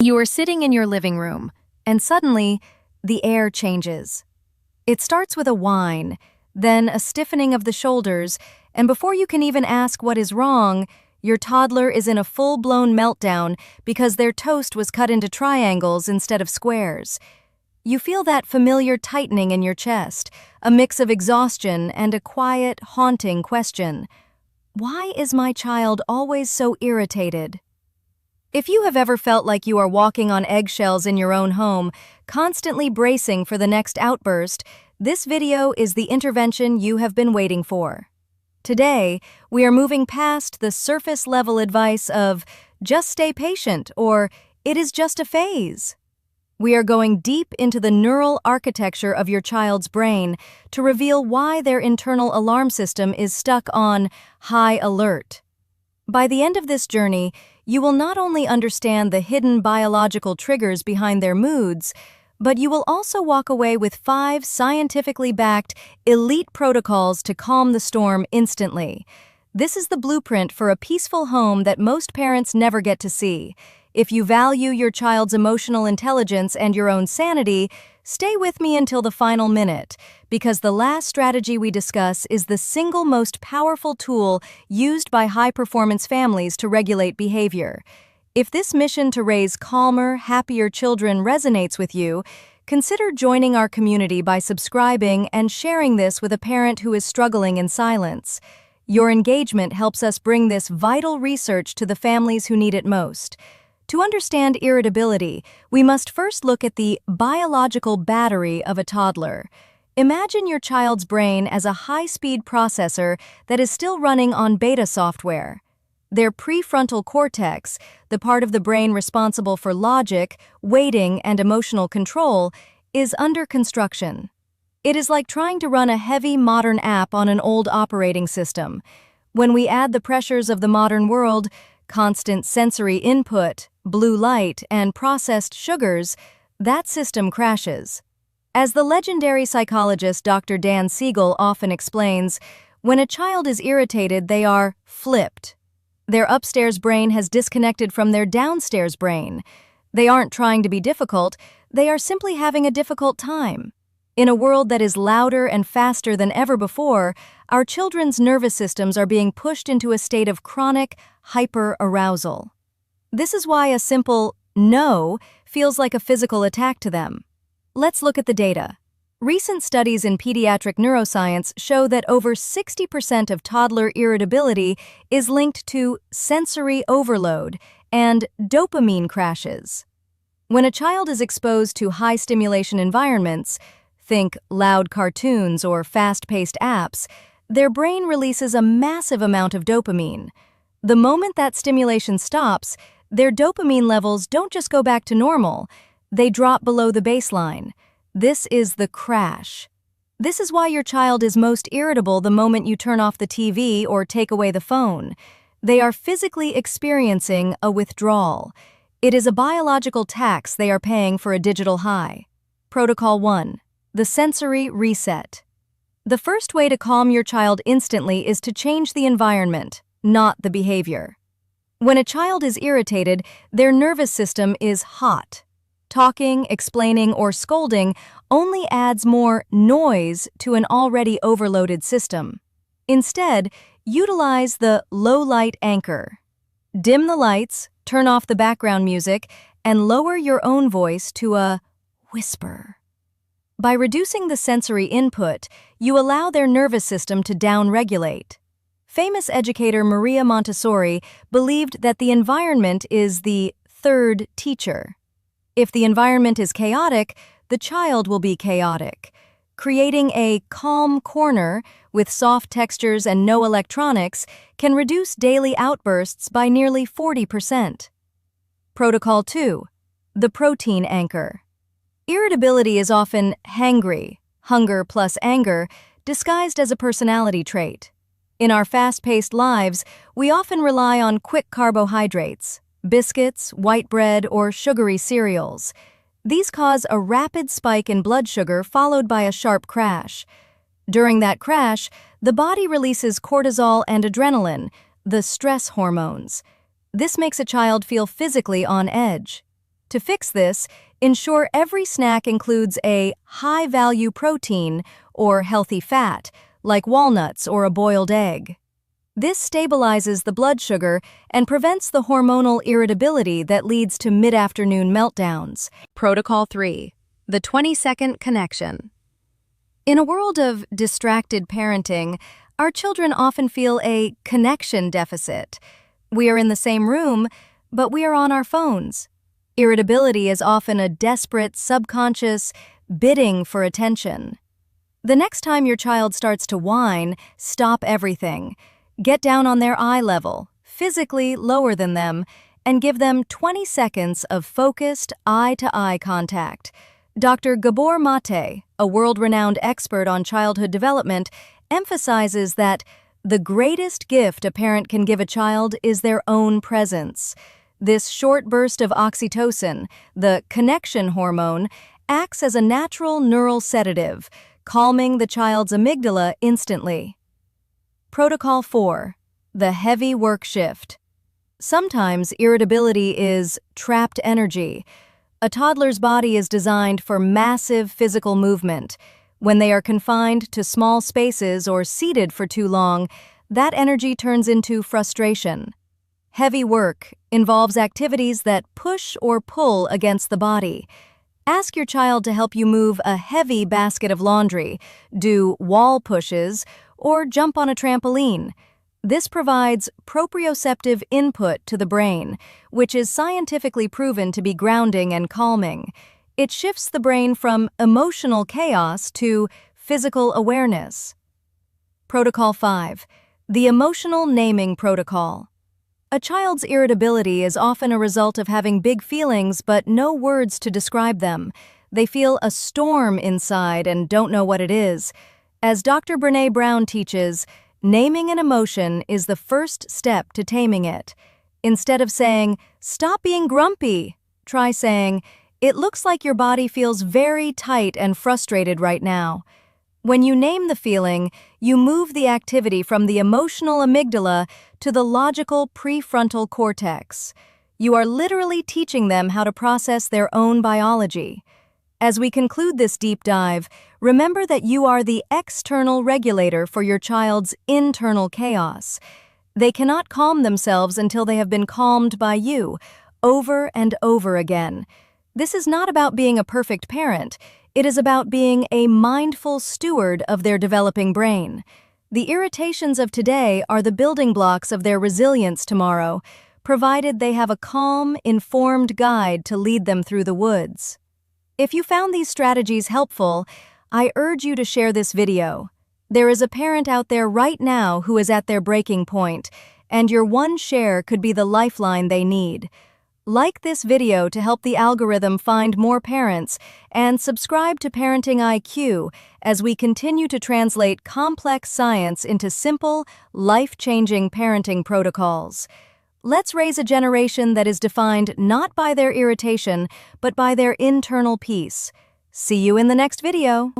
You are sitting in your living room, and suddenly, the air changes. It starts with a whine, then a stiffening of the shoulders, and before you can even ask what is wrong, your toddler is in a full-blown meltdown because their toast was cut into triangles instead of squares. You feel that familiar tightening in your chest, a mix of exhaustion and a quiet, haunting question. Why is my child always so irritated? If you have ever felt like you are walking on eggshells in your own home, constantly bracing for the next outburst, this video is the intervention you have been waiting for. Today, we are moving past the surface-level advice of, just stay patient, or it is just a phase. We are going deep into the neural architecture of your child's brain to reveal why their internal alarm system is stuck on high alert. By the end of this journey, you will not only understand the hidden biological triggers behind their moods, but you will also walk away with 5 scientifically backed, elite protocols to calm the storm instantly. This is the blueprint for a peaceful home that most parents never get to see. If you value your child's emotional intelligence and your own sanity, stay with me until the final minute, because the last strategy we discuss is the single most powerful tool used by high-performance families to regulate behavior. If this mission to raise calmer, happier children resonates with you, consider joining our community by subscribing and sharing this with a parent who is struggling in silence. Your engagement helps us bring this vital research to the families who need it most. To understand irritability, we must first look at the biological battery of a toddler. Imagine your child's brain as a high-speed processor that is still running on beta software. Their prefrontal cortex, the part of the brain responsible for logic, weighting, and emotional control, is under construction. It is like trying to run a heavy modern app on an old operating system. When we add the pressures of the modern world, constant sensory input, blue light, and processed sugars, that system crashes. As the legendary psychologist Dr. Dan Siegel often explains, when a child is irritated, they are flipped. Their upstairs brain has disconnected from their downstairs brain. They aren't trying to be difficult, they are simply having a difficult time. In a world that is louder and faster than ever before, our children's nervous systems are being pushed into a state of chronic hyper-arousal. This is why a simple no feels like a physical attack to them. Let's look at the data. Recent studies in pediatric neuroscience show that over 60% of toddler irritability is linked to sensory overload and dopamine crashes. When a child is exposed to high-stimulation environments, think loud cartoons or fast-paced apps, their brain releases a massive amount of dopamine. The moment that stimulation stops, their dopamine levels don't just go back to normal, they drop below the baseline. This is the crash. This is why your child is most irritable the moment you turn off the TV or take away the phone. They are physically experiencing a withdrawal. It is a biological tax they are paying for a digital high. Protocol 1. The sensory reset. The first way to calm your child instantly is to change the environment, not the behavior. When a child is irritated, their nervous system is hot. Talking, explaining, or scolding only adds more noise to an already overloaded system. Instead, utilize the low-light anchor. Dim the lights, turn off the background music, and lower your own voice to a whisper. By reducing the sensory input, you allow their nervous system to downregulate. Famous educator Maria Montessori believed that the environment is the third teacher. If the environment is chaotic, the child will be chaotic. Creating a calm corner with soft textures and no electronics can reduce daily outbursts by nearly 40%. Protocol 2. The protein anchor. Irritability is often hangry, hunger plus anger, disguised as a personality trait. In our fast-paced lives, we often rely on quick carbohydrates, biscuits, white bread, or sugary cereals. These cause a rapid spike in blood sugar followed by a sharp crash. During that crash, the body releases cortisol and adrenaline, the stress hormones. This makes a child feel physically on edge. To fix this, ensure every snack includes a high-value protein or healthy fat, like walnuts or a boiled egg. This stabilizes the blood sugar and prevents the hormonal irritability that leads to mid-afternoon meltdowns. Protocol 3. The 20-second connection. In a world of distracted parenting, our children often feel a connection deficit. We are in the same room, but we are on our phones. Irritability is often a desperate, subconscious bidding for attention. The next time your child starts to whine, stop everything. Get down on their eye level, physically lower than them, and give them 20 seconds of focused eye-to-eye contact. Dr. Gabor Mate, a world-renowned expert on childhood development, emphasizes that the greatest gift a parent can give a child is their own presence. This short burst of oxytocin, the connection hormone, acts as a natural neural sedative, calming the child's amygdala instantly. Protocol 4. The heavy work shift. Sometimes irritability is trapped energy. A toddler's body is designed for massive physical movement. When they are confined to small spaces or seated for too long, that energy turns into frustration. Heavy work involves activities that push or pull against the body. Ask your child to help you move a heavy basket of laundry, do wall pushes, or jump on a trampoline. This provides proprioceptive input to the brain, which is scientifically proven to be grounding and calming. It shifts the brain from emotional chaos to physical awareness. Protocol 5. The emotional naming protocol. A child's irritability is often a result of having big feelings but no words to describe them. They feel a storm inside and don't know what it is. As Dr. Brené Brown teaches, naming an emotion is the first step to taming it. Instead of saying, "Stop being grumpy," try saying, "It looks like your body feels very tight and frustrated right now." When you name the feeling, you move the activity from the emotional amygdala to the logical prefrontal cortex. You are literally teaching them how to process their own biology. As we conclude this deep dive, remember that you are the external regulator for your child's internal chaos. They cannot calm themselves until they have been calmed by you, over and over again. This is not about being a perfect parent. It is about being a mindful steward of their developing brain. The irritations of today are the building blocks of their resilience tomorrow, provided they have a calm, informed guide to lead them through the woods. If you found these strategies helpful, I urge you to share this video. There is a parent out there right now who is at their breaking point, and your one share could be the lifeline they need. Like this video to help the algorithm find more parents, and subscribe to Parenting IQ as we continue to translate complex science into simple, life-changing parenting protocols. Let's raise a generation that is defined not by their irritation, but by their internal peace. See you in the next video.